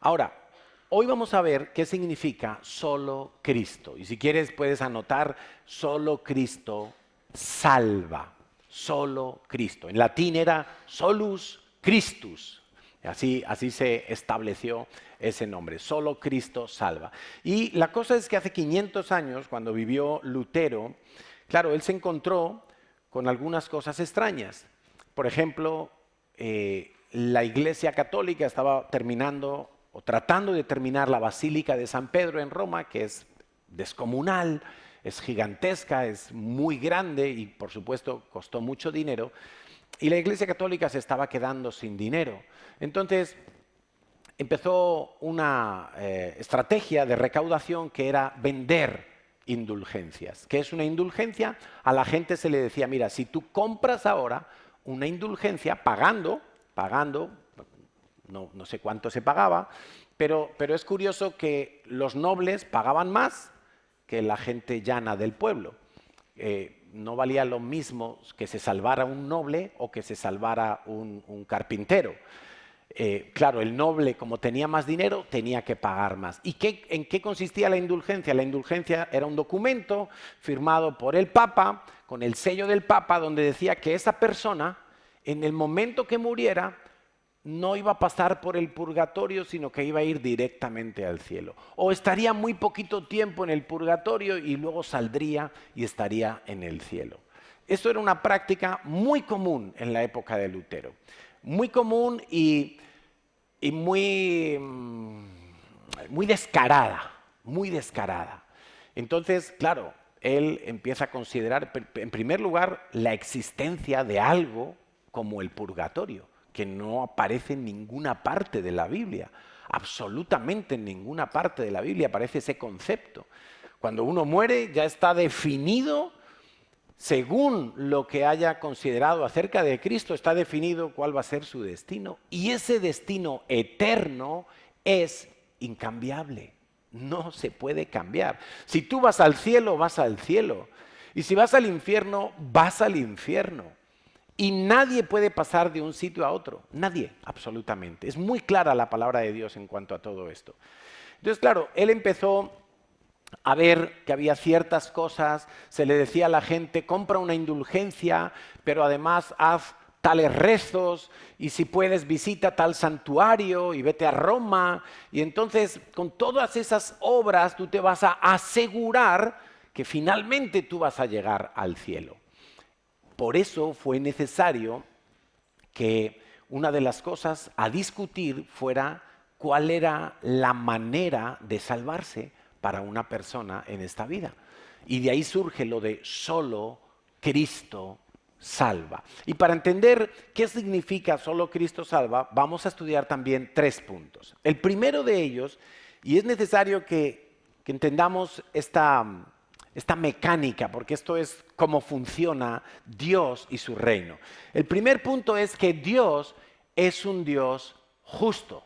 Ahora, hoy vamos a ver qué significa solo Cristo. Y si quieres puedes anotar solo Cristo salva. Solo Cristo. En latín era solus Christus. Así se estableció ese nombre. Solo Cristo salva. Y la cosa es que hace 500 años, cuando vivió Lutero, claro, él se encontró con algunas cosas extrañas. Por ejemplo, la Iglesia Católica estaba terminando o tratando de terminar la Basílica de San Pedro en Roma, que es descomunal, es gigantesca, es muy grande y por supuesto costó mucho dinero. Y la Iglesia Católica se estaba quedando sin dinero. Entonces empezó una estrategia de recaudación que era vender indulgencias. ¿Qué es una indulgencia? A la gente se le decía, mira, si tú compras ahora una indulgencia pagando, no sé cuánto se pagaba, pero es curioso que los nobles pagaban más que la gente llana del pueblo. No valía lo mismo que se salvara un noble o que se salvara un carpintero. Claro, el noble, como tenía más dinero, tenía que pagar más. ¿Y en qué consistía la indulgencia? La indulgencia era un documento firmado por el Papa, con el sello del Papa, donde decía que esa persona, en el momento que muriera, no iba a pasar por el purgatorio, sino que iba a ir directamente al cielo. O estaría muy poquito tiempo en el purgatorio y luego saldría y estaría en el cielo. Esto era una práctica muy común en la época de Lutero. Muy común y muy descarada, muy descarada. Entonces, claro, él empieza a considerar, en primer lugar, la existencia de algo como el purgatorio, que no aparece en ninguna parte de la Biblia. Absolutamente en ninguna parte de la Biblia aparece ese concepto. Cuando uno muere ya está definido, según lo que haya considerado acerca de Cristo, está definido cuál va a ser su destino. Y ese destino eterno es incambiable. No se puede cambiar. Si tú vas al cielo, vas al cielo. Y si vas al infierno, vas al infierno. Y nadie puede pasar de un sitio a otro. Nadie, absolutamente. Es muy clara la palabra de Dios en cuanto a todo esto. Entonces, claro, él empezó a ver que había ciertas cosas, se le decía a la gente, compra una indulgencia, pero además haz tales rezos, y si puedes visita tal santuario y vete a Roma, y entonces con todas esas obras tú te vas a asegurar que finalmente tú vas a llegar al cielo. Por eso fue necesario que una de las cosas a discutir fuera cuál era la manera de salvarse para una persona en esta vida. Y de ahí surge lo de solo Cristo salva. Y para entender qué significa solo Cristo salva, vamos a estudiar también 3 puntos. El primero de ellos, y es necesario que entendamos esta mecánica, porque esto es cómo funciona Dios y su reino. El primer punto es que Dios es un Dios justo.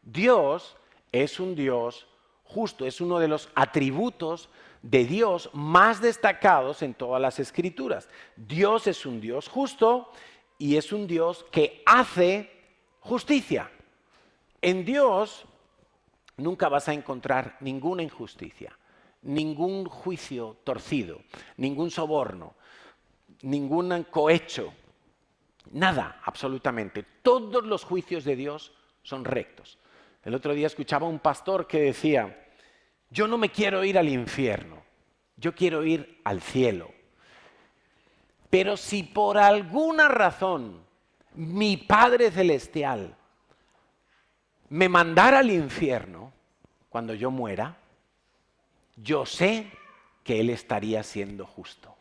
Dios es un Dios justo, es uno de los atributos de Dios más destacados en todas las Escrituras. Dios es un Dios justo y es un Dios que hace justicia. En Dios nunca vas a encontrar ninguna injusticia, ningún juicio torcido, ningún soborno, ningún cohecho, nada, absolutamente. Todos los juicios de Dios son rectos. El otro día escuchaba a un pastor que decía, yo no me quiero ir al infierno, yo quiero ir al cielo. Pero si por alguna razón mi Padre Celestial me mandara al infierno cuando yo muera, yo sé que Él estaría siendo justo.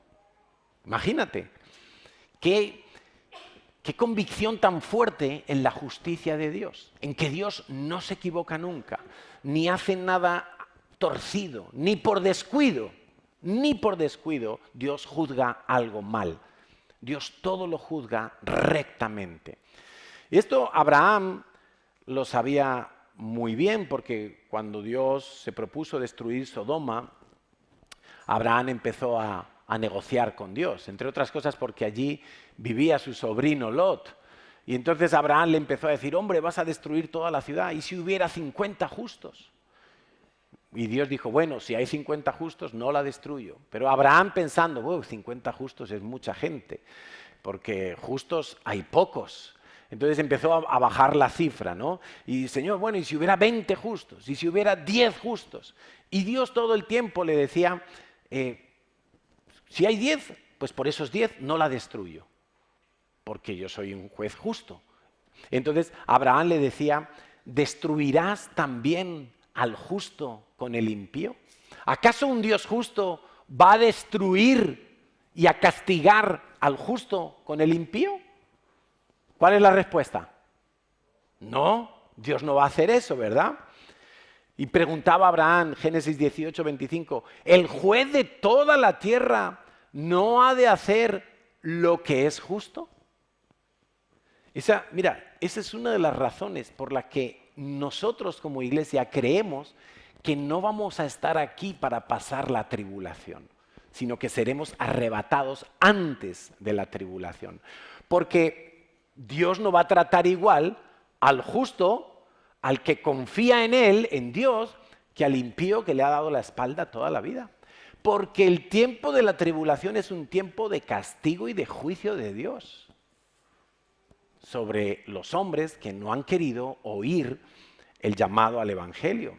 Imagínate, qué convicción tan fuerte en la justicia de Dios, en que Dios no se equivoca nunca, ni hace nada torcido, ni por descuido Dios juzga algo mal. Dios todo lo juzga rectamente. Y esto Abraham lo sabía muy bien, porque cuando Dios se propuso destruir Sodoma, Abraham empezó a negociar con Dios, entre otras cosas porque allí vivía su sobrino Lot. Y entonces Abraham le empezó a decir, hombre, vas a destruir toda la ciudad, ¿y si hubiera 50 justos? Y Dios dijo, bueno, si hay 50 justos, no la destruyo. Pero Abraham pensando, bueno, 50 justos es mucha gente, porque justos hay pocos. Entonces empezó a bajar la cifra, ¿no? Y Señor, bueno, ¿y si hubiera 20 justos? ¿Y si hubiera 10 justos? Y Dios todo el tiempo le decía, si hay 10, pues por esos 10 no la destruyo, porque yo soy un juez justo. Entonces Abraham le decía, ¿destruirás también al justo con el impío? ¿Acaso un Dios justo va a destruir y a castigar al justo con el impío? ¿Cuál es la respuesta? No, Dios no va a hacer eso, ¿verdad? Y preguntaba Abraham, Génesis 18, 25, ¿el juez de toda la tierra no ha de hacer lo que es justo? Mira, esa es una de las razones por las que nosotros como iglesia creemos que no vamos a estar aquí para pasar la tribulación, sino que seremos arrebatados antes de la tribulación. Porque Dios no va a tratar igual al justo, al que confía en Él, en Dios, que al impío que le ha dado la espalda toda la vida. Porque el tiempo de la tribulación es un tiempo de castigo y de juicio de Dios sobre los hombres que no han querido oír el llamado al Evangelio.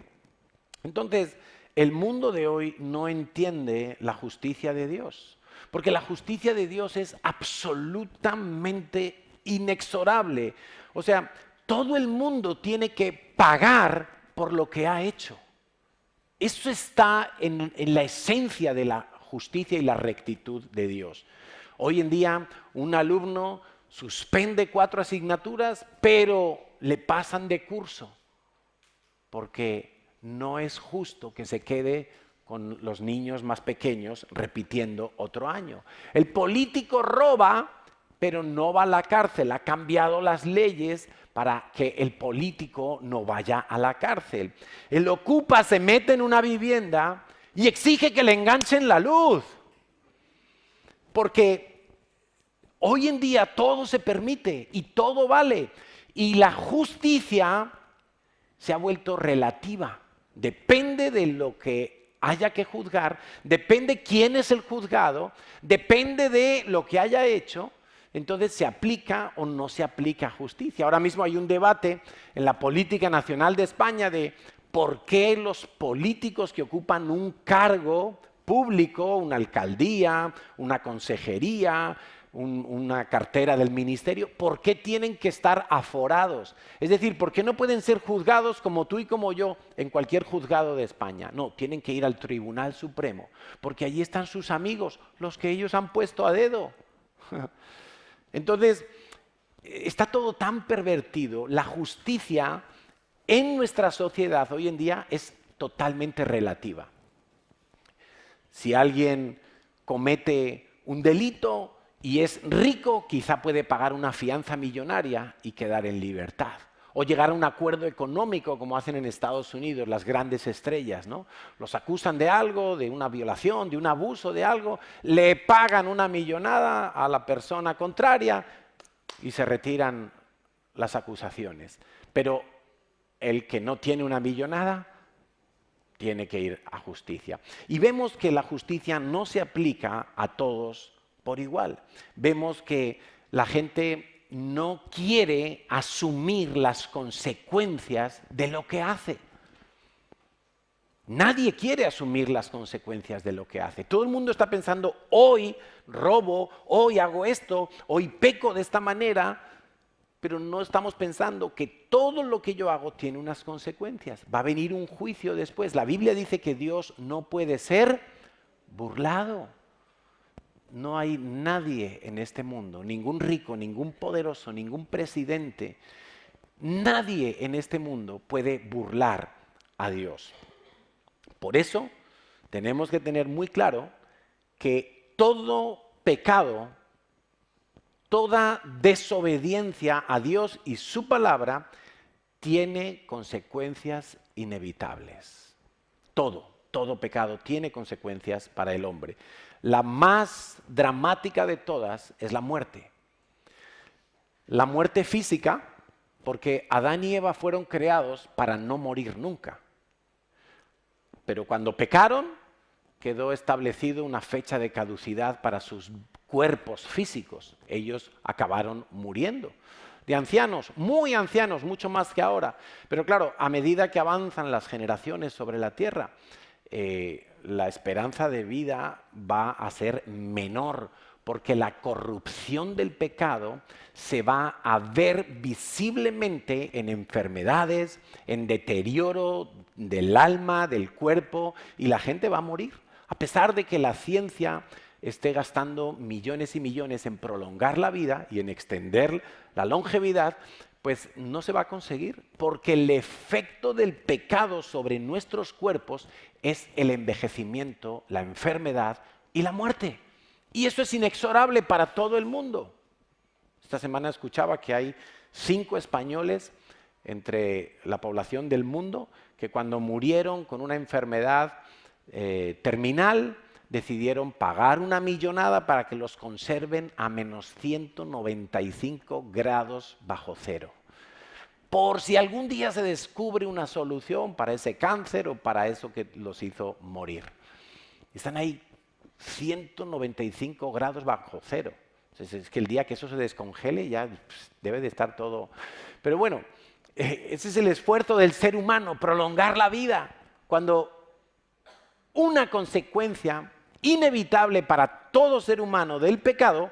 Entonces, el mundo de hoy no entiende la justicia de Dios, porque la justicia de Dios es absolutamente inexorable. O sea, todo el mundo tiene que pagar por lo que ha hecho. Eso está en la esencia de la justicia y la rectitud de Dios. Hoy en día, un alumno suspende 4 asignaturas, pero le pasan de curso, porque no es justo que se quede con los niños más pequeños repitiendo otro año. El político roba, pero no va a la cárcel. Ha cambiado las leyes para que el político no vaya a la cárcel. El ocupa se mete en una vivienda y exige que le enganchen la luz, porque hoy en día todo se permite y todo vale. Y la justicia se ha vuelto relativa. Depende de lo que haya que juzgar, depende quién es el juzgado, depende de lo que haya hecho. Entonces se aplica o no se aplica justicia. Ahora mismo hay un debate en la política nacional de España de por qué los políticos que ocupan un cargo público, una alcaldía, una consejería, una cartera del ministerio, ¿por qué tienen que estar aforados? Es decir, ¿por qué no pueden ser juzgados como tú y como yo en cualquier juzgado de España? No, tienen que ir al Tribunal Supremo, porque allí están sus amigos, los que ellos han puesto a dedo. Entonces, está todo tan pervertido. La justicia en nuestra sociedad hoy en día es totalmente relativa. Si alguien comete un delito y es rico, quizá puede pagar una fianza millonaria y quedar en libertad. O llegar a un acuerdo económico, como hacen en Estados Unidos las grandes estrellas, ¿no? Los acusan de algo, de una violación, de un abuso, de algo, le pagan una millonada a la persona contraria y se retiran las acusaciones. Pero el que no tiene una millonada tiene que ir a justicia. Y vemos que la justicia no se aplica a todos por igual. Vemos que la gente no quiere asumir las consecuencias de lo que hace. Nadie quiere asumir las consecuencias de lo que hace. Todo el mundo está pensando, hoy robo, hoy hago esto, hoy peco de esta manera, pero no estamos pensando que todo lo que yo hago tiene unas consecuencias. Va a venir un juicio después. La Biblia dice que Dios no puede ser burlado. No hay nadie en este mundo, ningún rico, ningún poderoso, ningún presidente, nadie en este mundo puede burlar a Dios. Por eso tenemos que tener muy claro que todo pecado, toda desobediencia a Dios y su palabra tiene consecuencias inevitables. Todo pecado tiene consecuencias para el hombre. La más dramática de todas es la muerte. La muerte física, porque Adán y Eva fueron creados para no morir nunca. Pero cuando pecaron, quedó establecido una fecha de caducidad para sus cuerpos físicos. Ellos acabaron muriendo. De ancianos, mucho más que ahora. Pero claro, a medida que avanzan las generaciones sobre la tierra, la esperanza de vida va a ser menor, porque la corrupción del pecado se va a ver visiblemente en enfermedades, en deterioro del alma, del cuerpo, y la gente va a morir. A pesar de que la ciencia esté gastando millones y millones en prolongar la vida y en extender la longevidad, pues no se va a conseguir, porque el efecto del pecado sobre nuestros cuerpos es el envejecimiento, la enfermedad y la muerte. Y eso es inexorable para todo el mundo. Esta semana escuchaba que hay 5 españoles entre la población del mundo que cuando murieron con una enfermedad terminal decidieron pagar una millonada para que los conserven a menos 195 grados bajo cero. Por si algún día se descubre una solución para ese cáncer o para eso que los hizo morir. Están ahí 195 grados bajo cero. Es que el día que eso se descongele ya debe de estar todo. Pero bueno, ese es el esfuerzo del ser humano, prolongar la vida, cuando una consecuencia inevitable para todo ser humano del pecado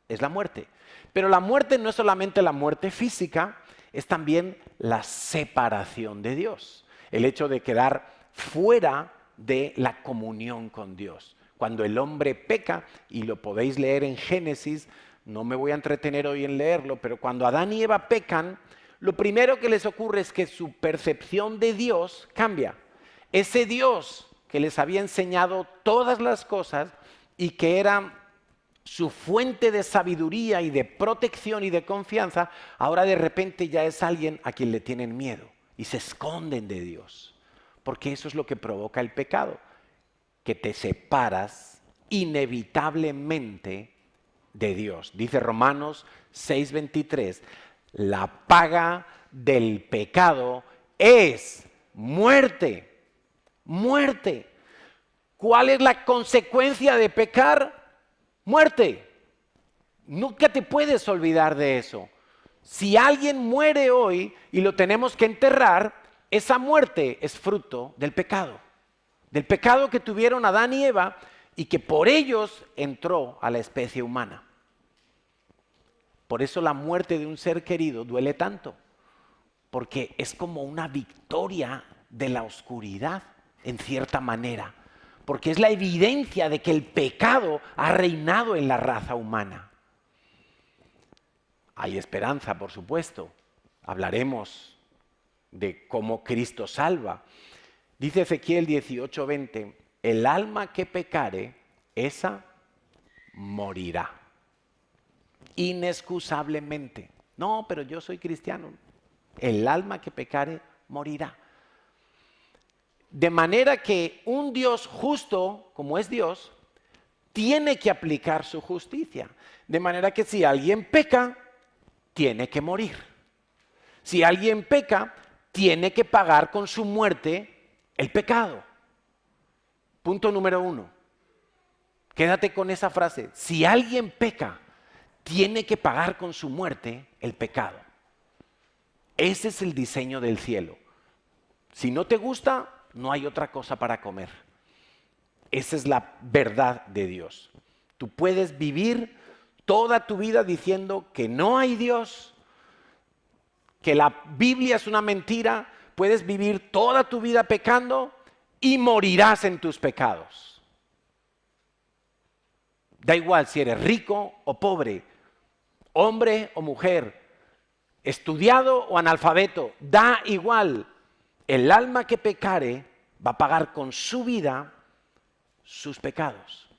es la muerte. Pero la muerte no es solamente la muerte física, es también la separación de Dios. El hecho de quedar fuera de la comunión con Dios. Cuando el hombre peca, y lo podéis leer en Génesis, no me voy a entretener hoy en leerlo, pero cuando Adán y Eva pecan, lo primero que les ocurre es que su percepción de Dios cambia. Ese Dios que les había enseñado todas las cosas y que era su fuente de sabiduría y de protección y de confianza, ahora de repente ya es alguien a quien le tienen miedo y se esconden de Dios. Porque eso es lo que provoca el pecado, que te separas inevitablemente de Dios. Dice Romanos 6:23, la paga del pecado es muerte. Muerte. ¿Cuál es la consecuencia de pecar? Muerte. Nunca te puedes olvidar de eso. Si alguien muere hoy y lo tenemos que enterrar, esa muerte es fruto del pecado. Del pecado que tuvieron Adán y Eva y que por ellos entró a la especie humana. Por eso la muerte de un ser querido duele tanto, porque es como una victoria de la oscuridad, en cierta manera, porque es la evidencia de que el pecado ha reinado en la raza humana. Hay esperanza, por supuesto. Hablaremos de cómo Cristo salva. Dice Ezequiel 18:20, el alma que pecare, esa morirá. Inexcusablemente. No, pero yo soy cristiano. El alma que pecare, morirá. De manera que un Dios justo, como es Dios, tiene que aplicar su justicia. De manera que si alguien peca, tiene que morir. Si alguien peca, tiene que pagar con su muerte el pecado. Punto número 1. Quédate con esa frase. Si alguien peca, tiene que pagar con su muerte el pecado. Ese es el diseño del cielo. Si no te gusta, no hay otra cosa para comer. Esa es la verdad de Dios. Tú puedes vivir toda tu vida diciendo que no hay Dios, que la Biblia es una mentira. Puedes vivir toda tu vida pecando y morirás en tus pecados. Da igual si eres rico o pobre, hombre o mujer, estudiado o analfabeto, da igual. El alma que pecare va a pagar con su vida sus pecados.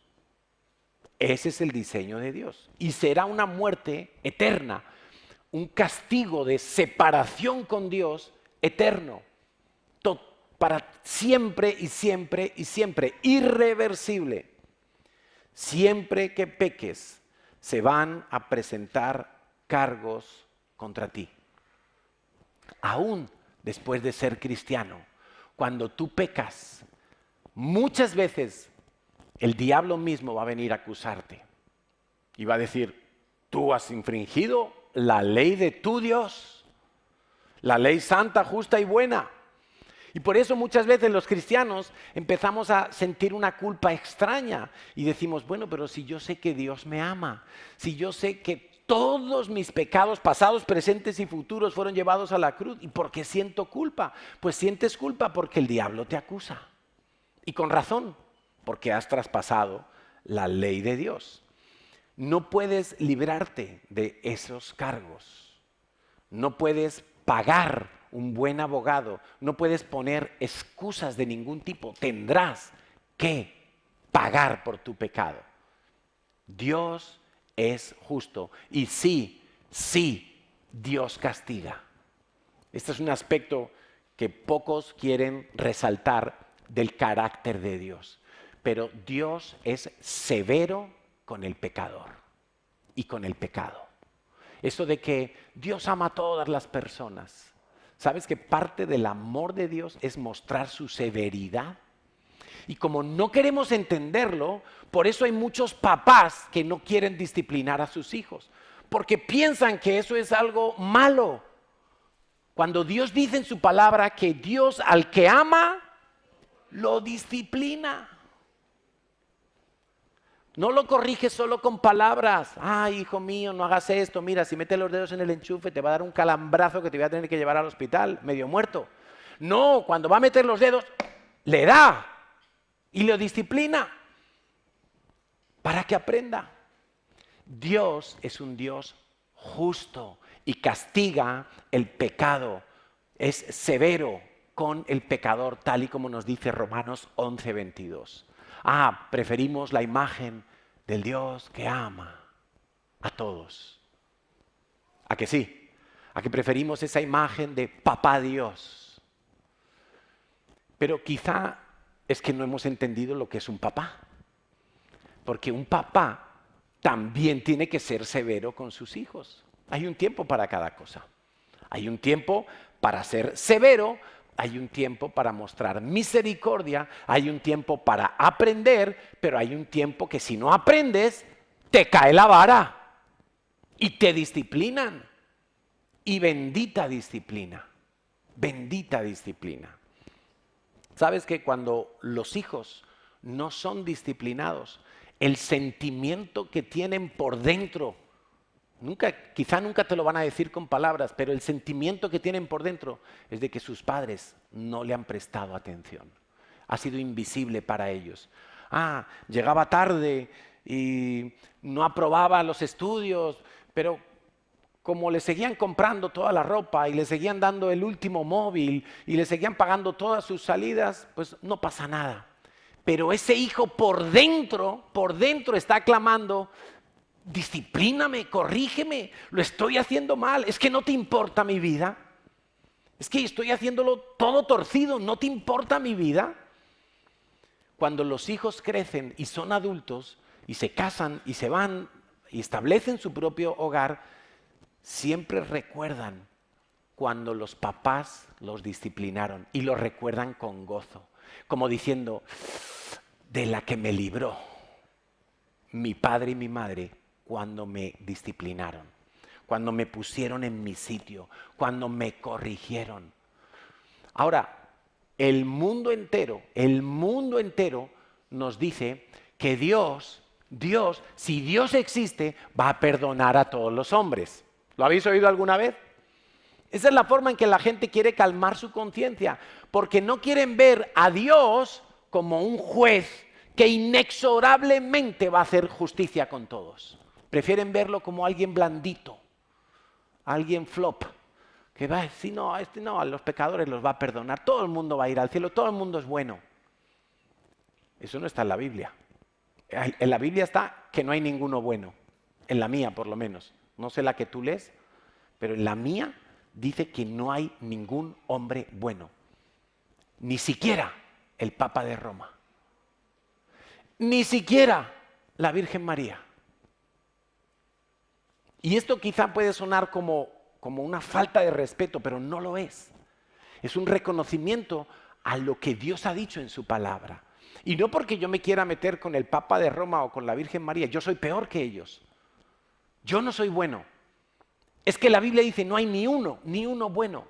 Ese es el diseño de Dios. Y será una muerte eterna, un castigo de separación con Dios eterno, para siempre y siempre y siempre, irreversible. Siempre que peques, se van a presentar cargos contra ti. Aún después de ser cristiano, cuando tú pecas, muchas veces el diablo mismo va a venir a acusarte y va a decir, tú has infringido la ley de tu Dios, la ley santa, justa y buena. Y por eso muchas veces los cristianos empezamos a sentir una culpa extraña y decimos, bueno, pero si yo sé que Dios me ama, si yo sé que todos mis pecados pasados, presentes y futuros fueron llevados a la cruz, ¿y por qué siento culpa? Pues sientes culpa porque el diablo te acusa. Y con razón, porque has traspasado la ley de Dios. No puedes librarte de esos cargos. No puedes pagar un buen abogado. No puedes poner excusas de ningún tipo. Tendrás que pagar por tu pecado. Dios es justo. Y sí, Dios castiga. Este es un aspecto que pocos quieren resaltar del carácter de Dios. Pero Dios es severo con el pecador y con el pecado. Eso de que Dios ama a todas las personas. ¿Sabes que parte del amor de Dios es mostrar su severidad? Y como no queremos entenderlo, por eso hay muchos papás que no quieren disciplinar a sus hijos, porque piensan que eso es algo malo. Cuando Dios dice en su palabra que Dios al que ama, lo disciplina. No lo corrige solo con palabras. Ay, hijo mío, no hagas esto. Mira, si metes los dedos en el enchufe te va a dar un calambrazo que te voy a tener que llevar al hospital, medio muerto. No, cuando va a meter los dedos, le da y lo disciplina para que aprenda. Dios es un Dios justo y castiga el pecado. Es severo con el pecador, tal y como nos dice Romanos 11:22. Preferimos la imagen del Dios que ama a todos. ¿A que sí? ¿A que preferimos esa imagen de Papá Dios? Pero quizá es que no hemos entendido lo que es un papá. Porque un papá también tiene que ser severo con sus hijos. Hay un tiempo para cada cosa. Hay un tiempo para ser severo, hay un tiempo para mostrar misericordia, hay un tiempo para aprender, pero hay un tiempo que si no aprendes, te cae la vara y te disciplinan. Y bendita disciplina, bendita disciplina. ¿Sabes que cuando los hijos no son disciplinados, el sentimiento que tienen por dentro, quizá nunca te lo van a decir con palabras, pero el sentimiento que tienen por dentro es de que sus padres no le han prestado atención. Ha sido invisible para ellos. Llegaba tarde y no aprobaba los estudios, pero como le seguían comprando toda la ropa y le seguían dando el último móvil y le seguían pagando todas sus salidas, pues no pasa nada. Pero ese hijo por dentro está clamando, disciplíname, corrígeme, lo estoy haciendo mal, es que no te importa mi vida, es que estoy haciéndolo todo torcido, no te importa mi vida. Cuando los hijos crecen y son adultos y se casan y se van y establecen su propio hogar, siempre recuerdan cuando los papás los disciplinaron y lo recuerdan con gozo, como diciendo, de la que me libró mi padre y mi madre cuando me disciplinaron, cuando me pusieron en mi sitio, cuando me corrigieron. Ahora, el mundo entero nos dice que Dios, si Dios existe, va a perdonar a todos los hombres. ¿Lo habéis oído alguna vez? Esa es la forma en que la gente quiere calmar su conciencia, porque no quieren ver a Dios como un juez que inexorablemente va a hacer justicia con todos. Prefieren verlo como alguien blandito, alguien flop, que va a decir, no, a los pecadores los va a perdonar, todo el mundo va a ir al cielo, todo el mundo es bueno. Eso no está en la Biblia. En la Biblia está que no hay ninguno bueno, en la mía por lo menos. No sé la que tú lees, pero en la mía dice que no hay ningún hombre bueno, ni siquiera el Papa de Roma, ni siquiera la Virgen María. Y esto quizá puede sonar como una falta de respeto, pero no lo es. Es un reconocimiento a lo que Dios ha dicho en su palabra. Y no porque yo me quiera meter con el Papa de Roma o con la Virgen María, yo soy peor que ellos. Yo no soy bueno. Es que la Biblia dice, no hay ni uno bueno.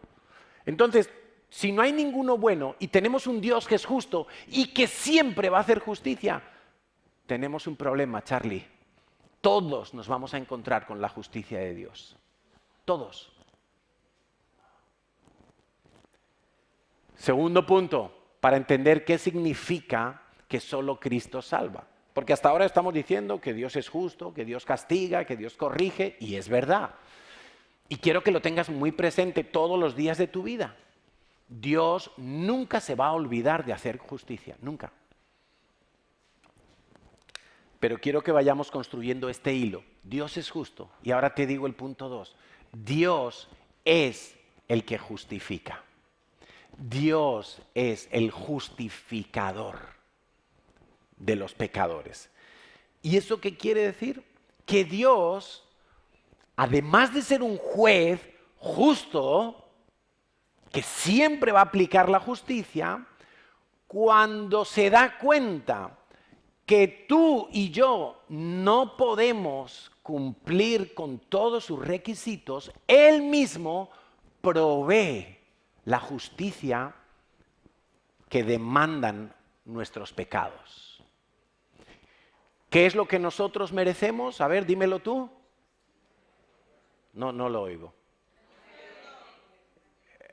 Entonces, si no hay ninguno bueno y tenemos un Dios que es justo y que siempre va a hacer justicia, tenemos un problema, Charlie. Todos nos vamos a encontrar con la justicia de Dios. Todos. Segundo punto, para entender qué significa que solo Cristo salva. Porque hasta ahora estamos diciendo que Dios es justo, que Dios castiga, que Dios corrige, y es verdad. Y quiero que lo tengas muy presente todos los días de tu vida. Dios nunca se va a olvidar de hacer justicia, nunca. Pero quiero que vayamos construyendo este hilo. Dios es justo. Y ahora te digo el punto 2. Dios es el que justifica. Dios es el justificador de los pecadores. ¿Y eso qué quiere decir? Que Dios, además de ser un juez justo, que siempre va a aplicar la justicia, cuando se da cuenta que tú y yo no podemos cumplir con todos sus requisitos, Él mismo provee la justicia que demandan nuestros pecados. ¿Qué es lo que nosotros merecemos? A ver, dímelo tú. No lo oigo.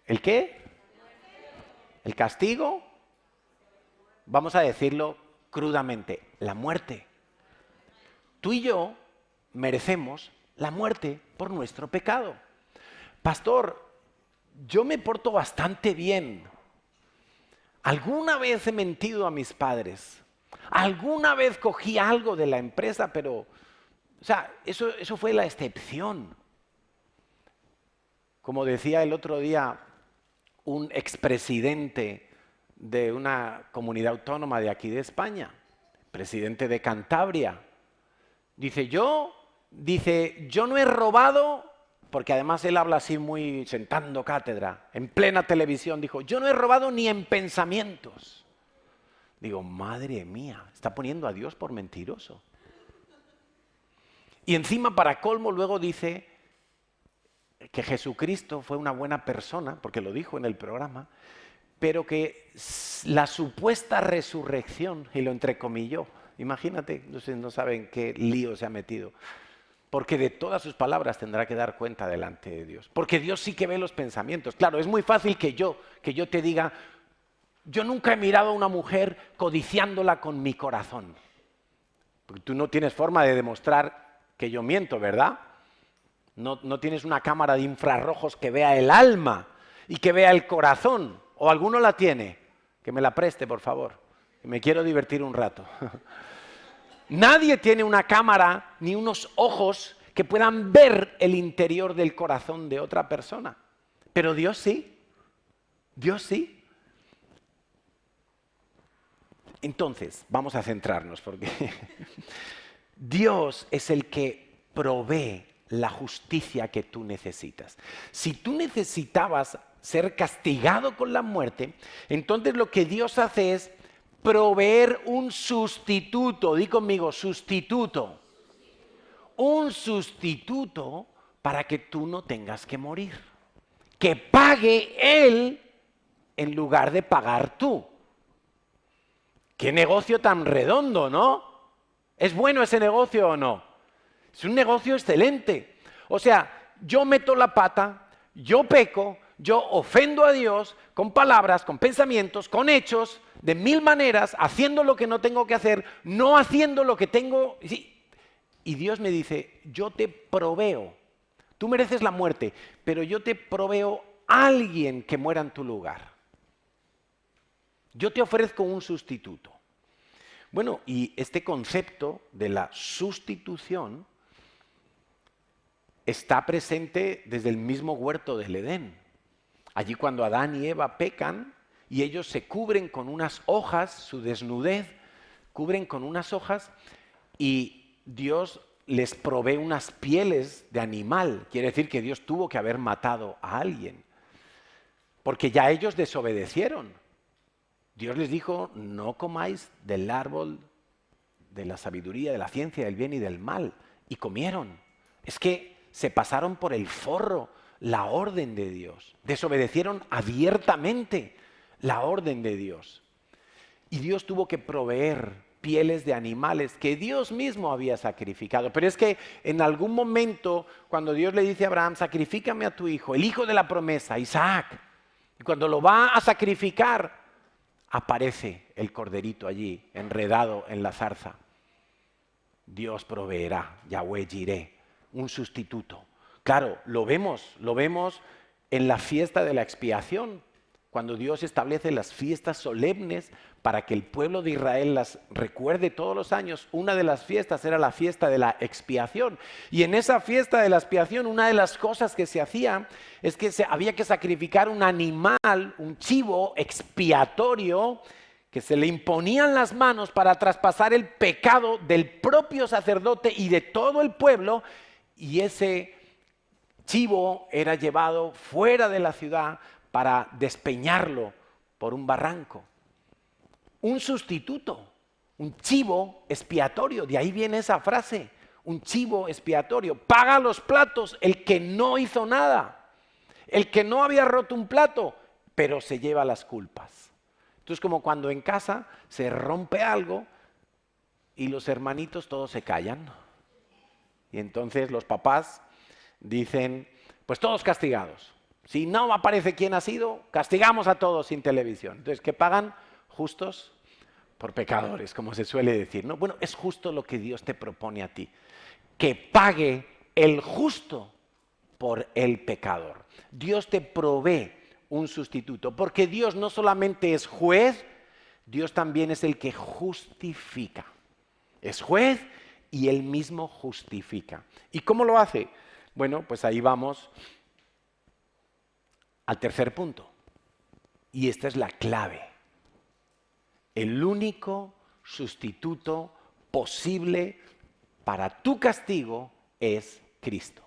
¿El qué? ¿El castigo? Vamos a decirlo crudamente, la muerte. Tú y yo merecemos la muerte por nuestro pecado. Pastor, yo me porto bastante bien. Alguna vez he mentido a mis padres. Alguna vez cogí algo de la empresa, pero eso fue la excepción. Como decía el otro día un expresidente de una comunidad autónoma de aquí de España, presidente de Cantabria, dice, yo no he robado, porque además él habla así muy sentando cátedra, en plena televisión, dijo, yo no he robado ni en pensamientos. Digo, madre mía, está poniendo a Dios por mentiroso. Y encima, para colmo, luego dice que Jesucristo fue una buena persona, porque lo dijo en el programa, pero que la supuesta resurrección, y lo entrecomilló, imagínate, no saben qué lío se ha metido, porque de todas sus palabras tendrá que dar cuenta delante de Dios, porque Dios sí que ve los pensamientos. Claro, es muy fácil que yo te diga, yo nunca he mirado a una mujer codiciándola con mi corazón, porque tú no tienes forma de demostrar que yo miento, ¿verdad? No tienes una cámara de infrarrojos que vea el alma y que vea el corazón. ¿O alguno la tiene? Que me la preste, por favor. Que me quiero divertir un rato. Nadie tiene una cámara ni unos ojos que puedan ver el interior del corazón de otra persona. Pero Dios sí. Dios sí. Entonces, vamos a centrarnos porque Dios es el que provee la justicia que tú necesitas. Si tú necesitabas ser castigado con la muerte, entonces lo que Dios hace es proveer un sustituto. Di conmigo, sustituto. Un sustituto para que tú no tengas que morir. Que pague Él en lugar de pagar tú. Qué negocio tan redondo, ¿no? ¿Es bueno ese negocio o no? Es un negocio excelente. O sea, yo meto la pata, yo peco, yo ofendo a Dios con palabras, con pensamientos, con hechos, de mil maneras, haciendo lo que no tengo que hacer, no haciendo lo que tengo. Y Dios me dice, yo te proveo. Tú mereces la muerte, pero yo te proveo a alguien que muera en tu lugar. Yo te ofrezco un sustituto. Bueno, y este concepto de la sustitución está presente desde el mismo huerto del Edén. Allí cuando Adán y Eva pecan y ellos se cubren con unas hojas, su desnudez, cubren con unas hojas y Dios les provee unas pieles de animal. Quiere decir que Dios tuvo que haber matado a alguien, porque ya ellos desobedecieron. Dios les dijo, no comáis del árbol de la sabiduría, de la ciencia, del bien y del mal. Y comieron. Es que se pasaron por el forro la orden de Dios. Desobedecieron abiertamente la orden de Dios. Y Dios tuvo que proveer pieles de animales que Dios mismo había sacrificado. Pero es que en algún momento, cuando Dios le dice a Abraham, sacrifícame a tu hijo, el hijo de la promesa, Isaac, y cuando lo va a sacrificar, aparece el corderito allí, enredado en la zarza. Dios proveerá, Yahweh Jireh, un sustituto. Claro, lo vemos en la fiesta de la expiación, cuando Dios establece las fiestas solemnes para que el pueblo de Israel las recuerde todos los años. Una de las fiestas era la fiesta de la expiación. Y en esa fiesta de la expiación, una de las cosas que se hacía es que había que sacrificar un animal, un chivo expiatorio, que se le imponían las manos para traspasar el pecado del propio sacerdote y de todo el pueblo, y ese chivo era llevado fuera de la ciudad para despeñarlo por un barranco. Un sustituto, un chivo expiatorio, de ahí viene esa frase, un chivo expiatorio. Paga los platos el que no hizo nada, el que no había roto un plato, pero se lleva las culpas. Entonces, como cuando en casa se rompe algo y los hermanitos todos se callan. Y entonces los papás dicen, pues todos castigados. Si no aparece quién ha sido, castigamos a todos sin televisión. Entonces, ¿qué pagan? Justos por pecadores, como se suele decir, ¿no? Bueno, es justo lo que Dios te propone a ti. Que pague el justo por el pecador. Dios te provee un sustituto, porque Dios no solamente es juez, Dios también es el que justifica. Es juez y Él mismo justifica. ¿Y cómo lo hace? Bueno, pues ahí vamos al tercer punto. Y esta es la clave. El único sustituto posible para tu castigo es Cristo.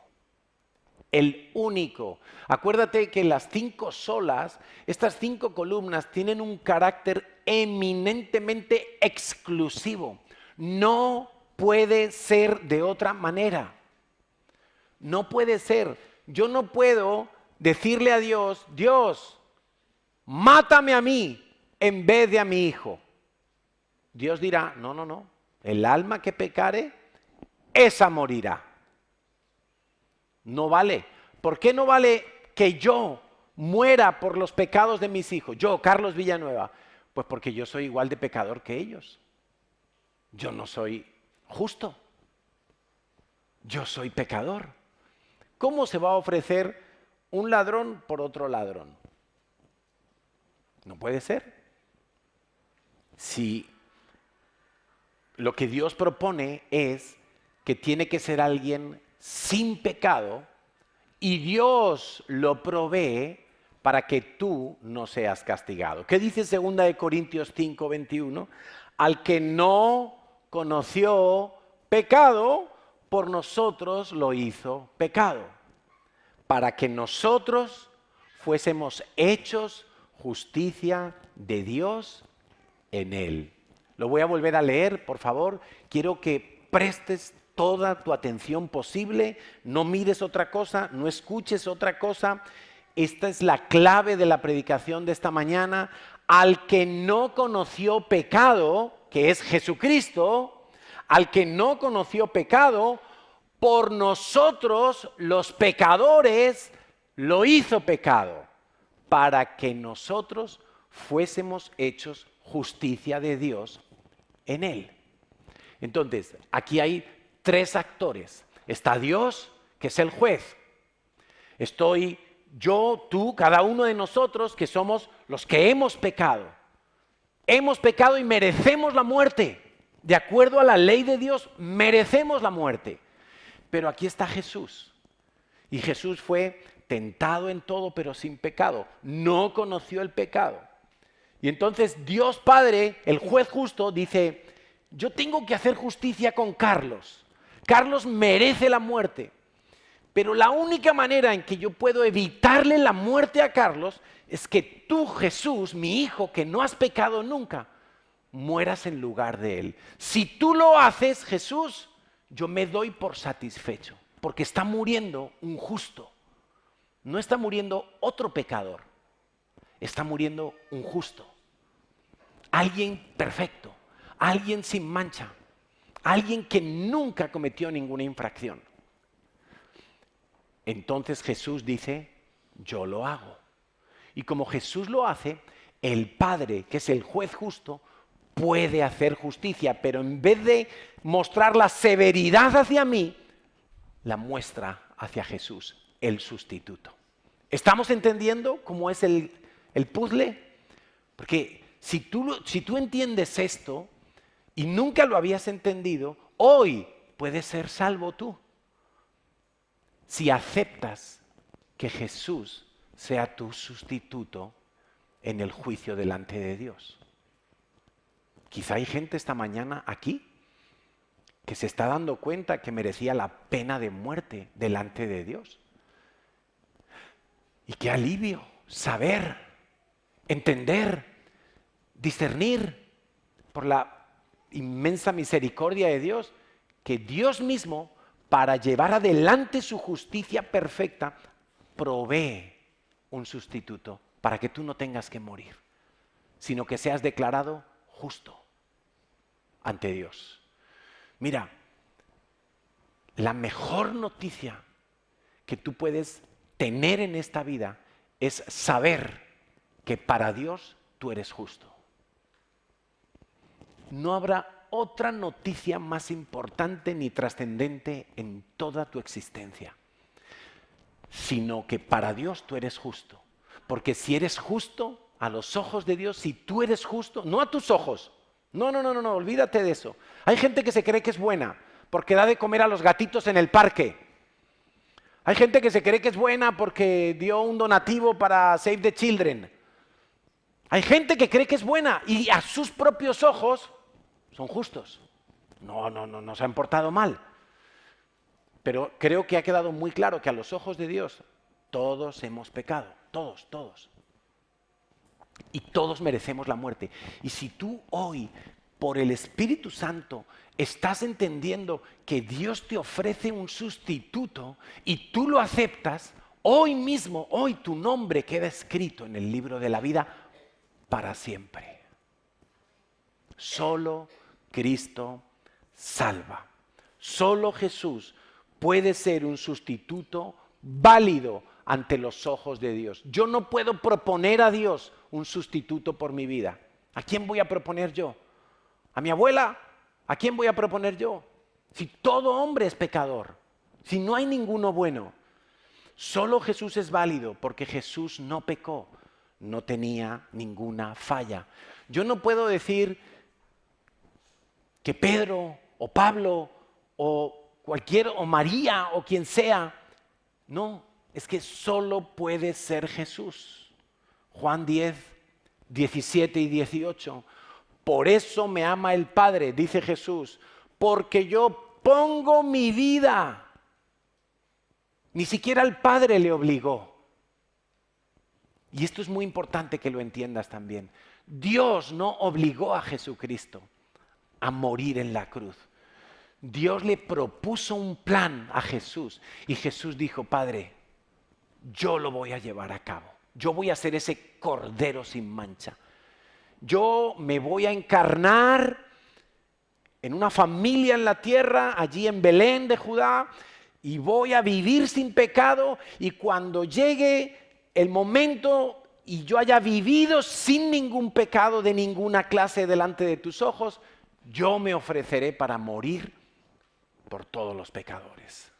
El único. Acuérdate que las 5 solas, estas 5 columnas, tienen un carácter eminentemente exclusivo. No puede ser de otra manera. No puede ser. Yo no puedo decirle a Dios, Dios, mátame a mí en vez de a mi hijo. Dios dirá, no, no, no. El alma que pecare, esa morirá. No vale. ¿Por qué no vale que yo muera por los pecados de mis hijos? Yo, Carlos Villanueva. Pues porque yo soy igual de pecador que ellos. Yo no soy justo. Yo soy pecador. ¿Cómo se va a ofrecer un ladrón por otro ladrón? No puede ser. Si lo que Dios propone es que tiene que ser alguien sin pecado y Dios lo provee para que tú no seas castigado. ¿Qué dice 2 Corintios 5:21? Al que no conoció pecado, por nosotros lo hizo pecado, para que nosotros fuésemos hechos justicia de Dios en él. Lo voy a volver a leer, por favor. Quiero que prestes toda tu atención posible, no mires otra cosa, no escuches otra cosa. Esta es la clave de la predicación de esta mañana. Al que no conoció pecado, que es Jesucristo, al que no conoció pecado, por nosotros los pecadores lo hizo pecado, para que nosotros fuésemos hechos justicia de Dios en él. Entonces, aquí hay 3 actores. Está Dios, que es el juez. Estoy yo, tú, cada uno de nosotros, que somos los que hemos pecado. Hemos pecado y merecemos la muerte. De acuerdo a la ley de Dios, merecemos la muerte. Pero aquí está Jesús. Y Jesús fue tentado en todo, pero sin pecado. No conoció el pecado. Y entonces Dios Padre, el juez justo, dice, yo tengo que hacer justicia con Carlos. Carlos merece la muerte, pero la única manera en que yo puedo evitarle la muerte a Carlos es que tú, Jesús, mi hijo, que no has pecado nunca, mueras en lugar de él. Si tú lo haces, Jesús, yo me doy por satisfecho, porque está muriendo un justo. No está muriendo otro pecador, está muriendo un justo. Alguien perfecto, alguien sin mancha, alguien que nunca cometió ninguna infracción. Entonces Jesús dice, yo lo hago. Y como Jesús lo hace, el Padre, que es el juez justo, puede hacer justicia, pero en vez de mostrar la severidad hacia mí, la muestra hacia Jesús, el sustituto. ¿Estamos entendiendo cómo es el puzzle? Porque si tú entiendes esto y nunca lo habías entendido, hoy puedes ser salvo tú. Si aceptas que Jesús sea tu sustituto en el juicio delante de Dios. Quizá hay gente esta mañana aquí que se está dando cuenta que merecía la pena de muerte delante de Dios. Y qué alivio saber, entender, discernir por la inmensa misericordia de Dios, que Dios mismo, para llevar adelante su justicia perfecta, provee un sustituto para que tú no tengas que morir, sino que seas declarado justo ante Dios. Mira, la mejor noticia que tú puedes tener en esta vida es saber que para Dios tú eres justo. No habrá otra noticia más importante ni trascendente en toda tu existencia, sino que para Dios tú eres justo. Porque si eres justo a los ojos de Dios, si tú eres justo, no a tus ojos, no, olvídate de eso. Hay gente que se cree que es buena porque da de comer a los gatitos en el parque. Hay gente que se cree que es buena porque dio un donativo para Save the Children. Hay gente que cree que es buena y a sus propios ojos son justos. No se han portado mal. Pero creo que ha quedado muy claro que a los ojos de Dios todos hemos pecado, todos. Y todos merecemos la muerte. Y si tú hoy, por el Espíritu Santo, estás entendiendo que Dios te ofrece un sustituto y tú lo aceptas, hoy mismo, hoy tu nombre queda escrito en el libro de la vida para siempre. Solo Cristo salva. Solo Jesús puede ser un sustituto válido ante los ojos de Dios. Yo no puedo proponer a Dios un sustituto por mi vida. ¿A quién voy a proponer yo? ¿A mi abuela? ¿A quién voy a proponer yo? Si todo hombre es pecador, si no hay ninguno bueno. Solo Jesús es válido porque Jesús no pecó, no tenía ninguna falla. Yo no puedo decir que Pedro o Pablo o María o quien sea, no, es que solo puede ser Jesús. Juan 10, 17 y 18. Por eso me ama el Padre, dice Jesús, porque yo pongo mi vida. Ni siquiera el Padre le obligó. Y esto es muy importante que lo entiendas también. Dios no obligó a Jesucristo a morir en la cruz. Dios le propuso un plan a Jesús y Jesús dijo, Padre, yo lo voy a llevar a cabo. Yo voy a ser ese cordero sin mancha. Yo me voy a encarnar en una familia en la tierra, allí en Belén de Judá, y voy a vivir sin pecado, y cuando llegue el momento y yo haya vivido sin ningún pecado de ninguna clase delante de tus ojos, yo me ofreceré para morir por todos los pecadores.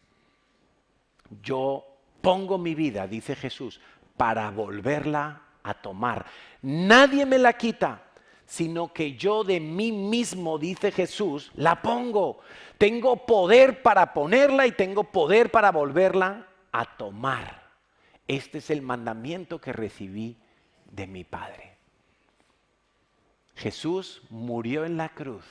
Yo pongo mi vida, dice Jesús, para volverla a tomar. Nadie me la quita, sino que yo de mí mismo, dice Jesús, la pongo. Tengo poder para ponerla y tengo poder para volverla a tomar. Este es el mandamiento que recibí de mi Padre. Jesús murió en la cruz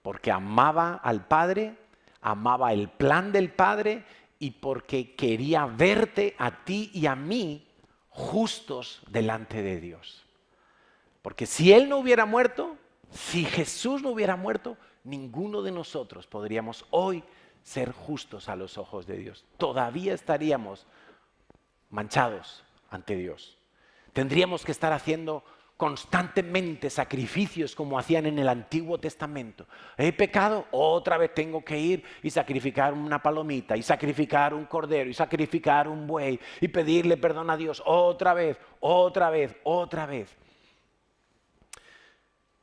porque amaba al Padre, amaba el plan del Padre y porque quería verte a ti y a mí justos delante de Dios. Porque si Él no hubiera muerto, si Jesús no hubiera muerto, ninguno de nosotros podríamos hoy ser justos a los ojos de Dios. Todavía estaríamos manchados ante Dios. Tendríamos que estar haciendo constantemente sacrificios como hacían en el Antiguo Testamento. He pecado, otra vez tengo que ir y sacrificar una palomita, y sacrificar un cordero, y sacrificar un buey, y pedirle perdón a Dios otra vez, otra vez, otra vez.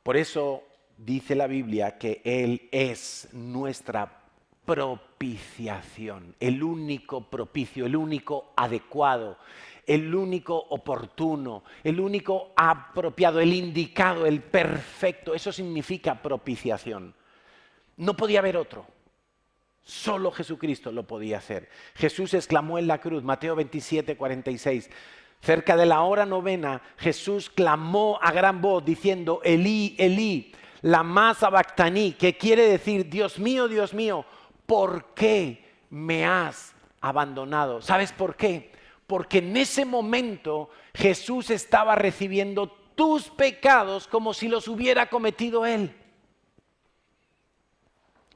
Por eso dice la Biblia que Él es nuestra propiciación, el único propicio, el único adecuado, el único oportuno, el único apropiado, el indicado, el perfecto. Eso significa propiciación. No podía haber otro. Solo Jesucristo lo podía hacer. Jesús exclamó en la cruz, Mateo 27, 46. Cerca de la hora novena, Jesús clamó a gran voz diciendo, Elí, Elí, lama sabactaní, que quiere decir, Dios mío, ¿por qué me has abandonado? ¿Sabes por qué? Porque en ese momento Jesús estaba recibiendo tus pecados como si los hubiera cometido Él.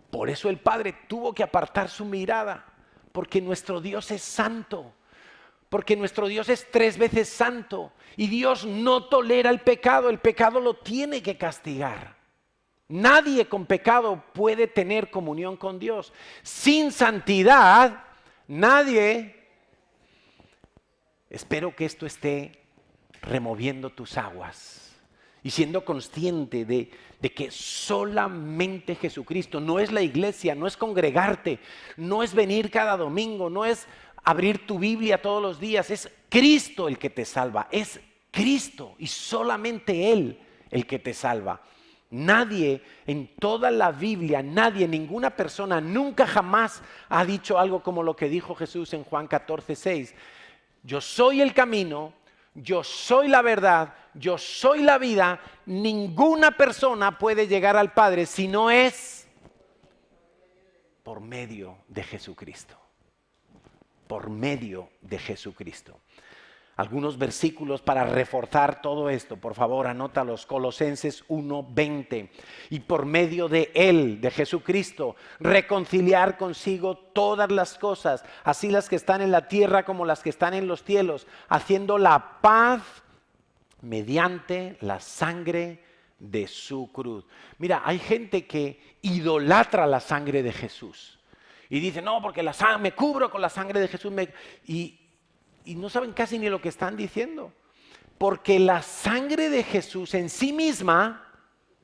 Por eso el Padre tuvo que apartar su mirada, porque nuestro Dios es santo. Porque nuestro Dios es 3 veces santo y Dios no tolera el pecado lo tiene que castigar. Nadie con pecado puede tener comunión con Dios. Sin santidad, nadie. Espero que esto esté removiendo tus aguas y siendo consciente de que solamente Jesucristo, no es la iglesia, no es congregarte, no es venir cada domingo, no es abrir tu Biblia todos los días, es Cristo el que te salva, es Cristo y solamente Él el que te salva. Nadie en toda la Biblia, ninguna persona nunca jamás ha dicho algo como lo que dijo Jesús en Juan 14:6. Yo soy el camino, yo soy la verdad, yo soy la vida. Ninguna persona puede llegar al Padre si no es por medio de Jesucristo. Por medio de Jesucristo. Algunos versículos para reforzar todo esto, por favor, anótalos. Colosenses 1:20. Y por medio de Él, de Jesucristo, reconciliar consigo todas las cosas, así las que están en la tierra como las que están en los cielos, haciendo la paz mediante la sangre de su cruz. Mira, hay gente que idolatra la sangre de Jesús. Y dice, no, porque la sangre, me cubro con la sangre de Jesús. Y no saben casi ni lo que están diciendo. Porque la sangre de Jesús en sí misma,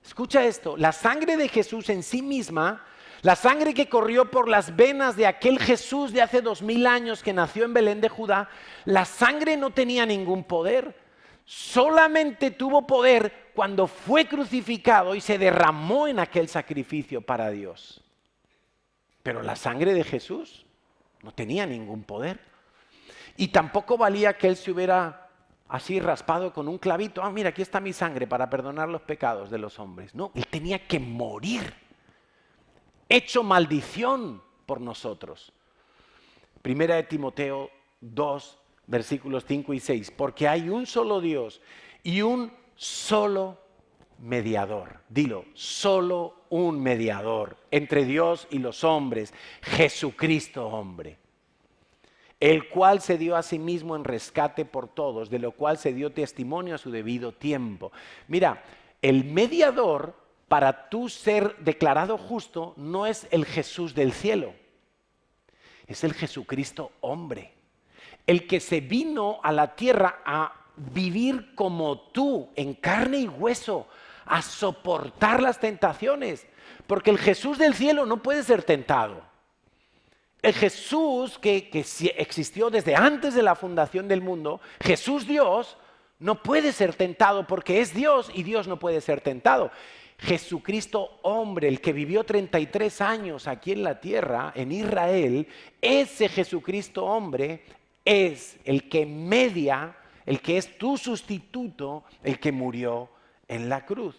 escucha esto, la sangre de Jesús en sí misma, la sangre que corrió por las venas de aquel Jesús de hace 2000 años que nació en Belén de Judá, la sangre no tenía ningún poder. Solamente tuvo poder cuando fue crucificado y se derramó en aquel sacrificio para Dios. Pero la sangre de Jesús no tenía ningún poder. Y tampoco valía que Él se hubiera así raspado con un clavito. Mira, aquí está mi sangre para perdonar los pecados de los hombres. No, Él tenía que morir, hecho maldición por nosotros. Primera de Timoteo 2, versículos 5 y 6. Porque hay un solo Dios y un solo mediador. Dilo, solo un mediador entre Dios y los hombres, Jesucristo hombre, el cual se dio a sí mismo en rescate por todos, de lo cual se dio testimonio a su debido tiempo. Mira, el mediador para tú ser declarado justo no es el Jesús del cielo, es el Jesucristo hombre, el que se vino a la tierra a vivir como tú, en carne y hueso, a soportar las tentaciones, porque el Jesús del cielo no puede ser tentado. El Jesús que existió desde antes de la fundación del mundo, Jesús Dios, no puede ser tentado porque es Dios y Dios no puede ser tentado. Jesucristo hombre, el que vivió 33 años aquí en la tierra, en Israel, ese Jesucristo hombre es el que media, el que es tu sustituto, el que murió en la cruz.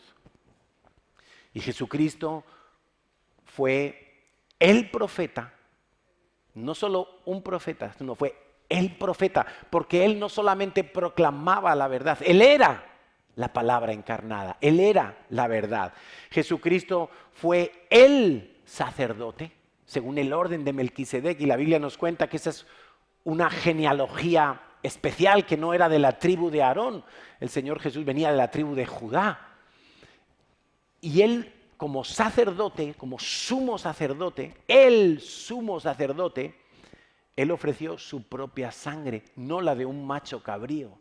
Y Jesucristo fue el profeta, no solo un profeta, sino fue el profeta, porque él no solamente proclamaba la verdad, él era la palabra encarnada, él era la verdad. Jesucristo fue el sacerdote, según el orden de Melquisedec, y la Biblia nos cuenta que esa es una genealogía especial que no era de la tribu de Aarón. El Señor Jesús venía de la tribu de Judá. Y él, como sacerdote, como sumo sacerdote, el sumo sacerdote, él ofreció su propia sangre, no la de un macho cabrío,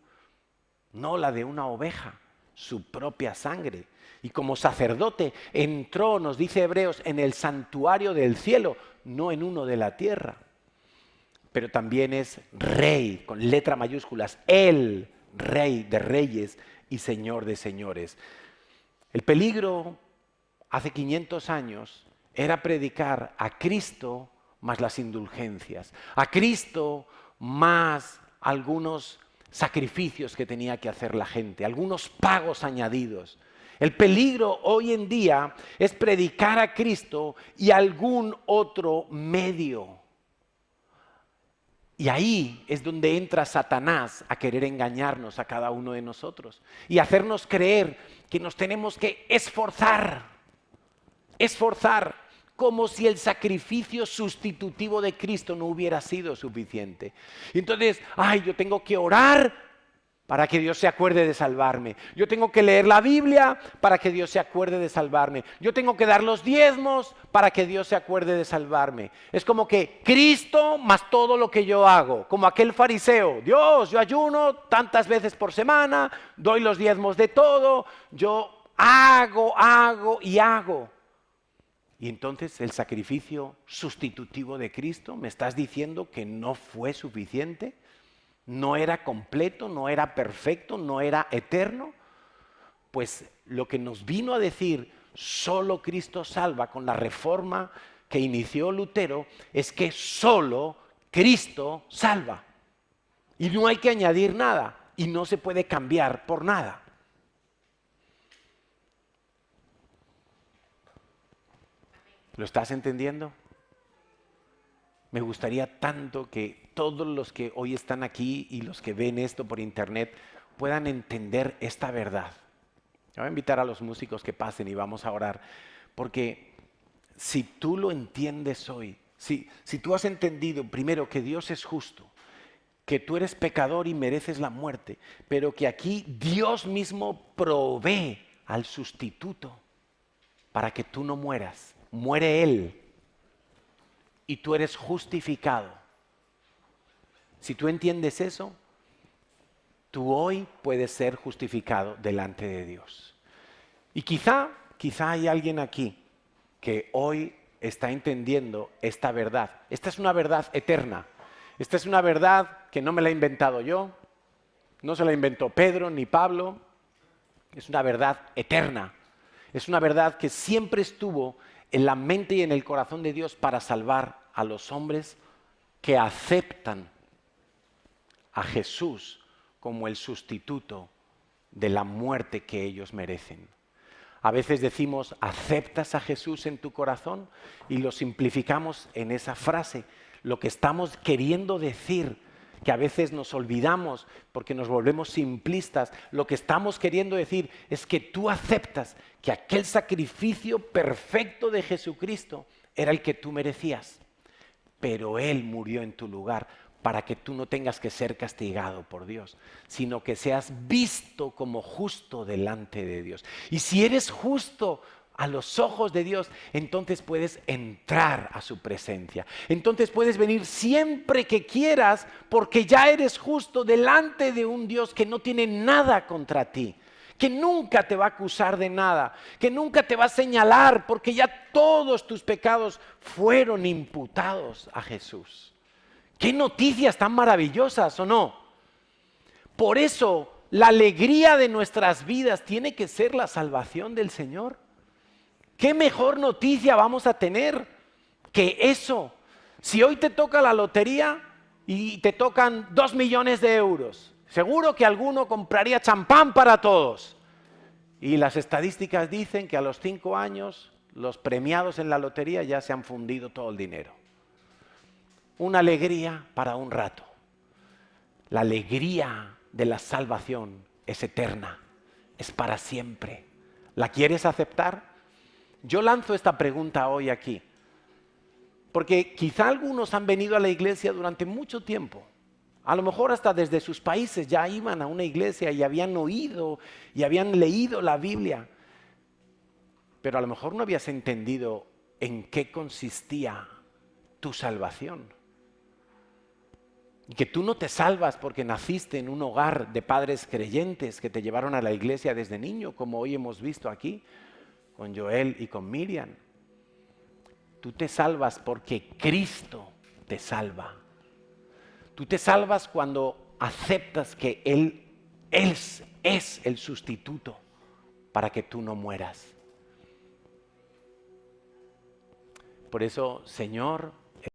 no la de una oveja, su propia sangre. Y como sacerdote entró, nos dice Hebreos, en el santuario del cielo, no en uno de la tierra. Pero también es rey, con letra mayúsculas, el rey de reyes y señor de señores. El peligro hace 500 años era predicar a Cristo más las indulgencias, a Cristo más algunos sacrificios que tenía que hacer la gente, algunos pagos añadidos. El peligro hoy en día es predicar a Cristo y algún otro medio. Y ahí es donde entra Satanás a querer engañarnos a cada uno de nosotros y hacernos creer que nos tenemos que esforzar, como si el sacrificio sustitutivo de Cristo no hubiera sido suficiente. Y entonces, yo tengo que orar para que Dios se acuerde de salvarme. Yo tengo que leer la Biblia para que Dios se acuerde de salvarme. Yo tengo que dar los diezmos para que Dios se acuerde de salvarme. Es como que Cristo más todo lo que yo hago. Como aquel fariseo. Dios, yo ayuno tantas veces por semana, doy los diezmos de todo, yo hago. Y entonces el sacrificio sustitutivo de Cristo, ¿me estás diciendo que no fue suficiente? ¿No era completo, no era perfecto, no era eterno? Pues lo que nos vino a decir solo Cristo salva con la reforma que inició Lutero es que solo Cristo salva. Y no hay que añadir nada y no se puede cambiar por nada. ¿Lo estás entendiendo? Me gustaría tanto que todos los que hoy están aquí y los que ven esto por internet puedan entender esta verdad. Voy a invitar a los músicos que pasen y vamos a orar, porque si tú lo entiendes hoy, si tú has entendido primero que Dios es justo, que tú eres pecador y mereces la muerte, pero que aquí Dios mismo provee al sustituto para que tú no mueras, muere Él y tú eres justificado. Si tú entiendes eso, tú hoy puedes ser justificado delante de Dios. Y quizá hay alguien aquí que hoy está entendiendo esta verdad. Esta es una verdad eterna. Esta es una verdad que no me la he inventado yo, no se la inventó Pedro ni Pablo. Es una verdad eterna. Es una verdad que siempre estuvo en la mente y en el corazón de Dios para salvar a los hombres que aceptan a Jesús como el sustituto de la muerte que ellos merecen. A veces decimos, ¿aceptas a Jesús en tu corazón? Y lo simplificamos en esa frase. Lo que estamos queriendo decir, que a veces nos olvidamos porque nos volvemos simplistas, lo que estamos queriendo decir es que tú aceptas que aquel sacrificio perfecto de Jesucristo era el que tú merecías, pero Él murió en tu lugar para que tú no tengas que ser castigado por Dios, sino que seas visto como justo delante de Dios. Y si eres justo a los ojos de Dios, entonces puedes entrar a su presencia. Entonces puedes venir siempre que quieras, porque ya eres justo delante de un Dios que no tiene nada contra ti, que nunca te va a acusar de nada, que nunca te va a señalar, porque ya todos tus pecados fueron imputados a Jesús. ¡Qué noticias tan maravillosas, o no! Por eso, la alegría de nuestras vidas tiene que ser la salvación del Señor. ¿Qué mejor noticia vamos a tener que eso? Si hoy te toca la lotería y te tocan 2 millones de euros, seguro que alguno compraría champán para todos. Y las estadísticas dicen que a los 5 años los premiados en la lotería ya se han fundido todo el dinero. Una alegría para un rato. La alegría de la salvación es eterna, es para siempre. ¿La quieres aceptar? Yo lanzo esta pregunta hoy aquí, porque quizá algunos han venido a la iglesia durante mucho tiempo. A lo mejor hasta desde sus países ya iban a una iglesia y habían oído y habían leído la Biblia. Pero a lo mejor no habías entendido en qué consistía tu salvación. Y que tú no te salvas porque naciste en un hogar de padres creyentes que te llevaron a la iglesia desde niño, como hoy hemos visto aquí, con Joel y con Miriam. Tú te salvas porque Cristo te salva. Tú te salvas cuando aceptas que Él es el sustituto para que tú no mueras. Por eso, Señor,